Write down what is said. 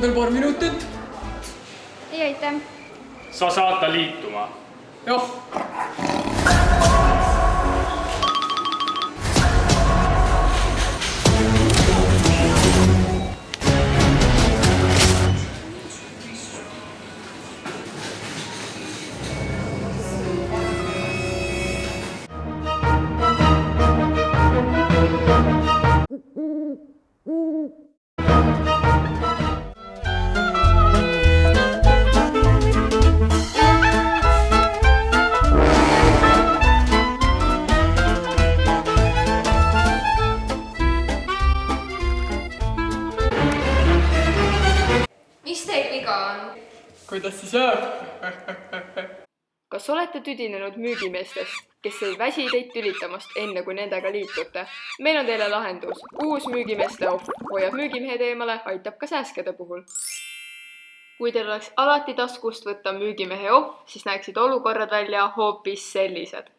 veel paar minutit? Ei, aitäh. Sa saad ta liituma. Jah. Mis teil viga on? Kuidas siis jääb? Kas olete tüdinenud müügimeestest, kes ei väsi teid tülitamast enne, kui nendega liitute? Meil on teile lahendus. Uus müügimeeste off hoiab müügimehed eemale, aitab ka sääskede puhul. Kui teil oleks alati taskust võtta müügimehe off, siis näeksid olukorrad välja hoopis sellised.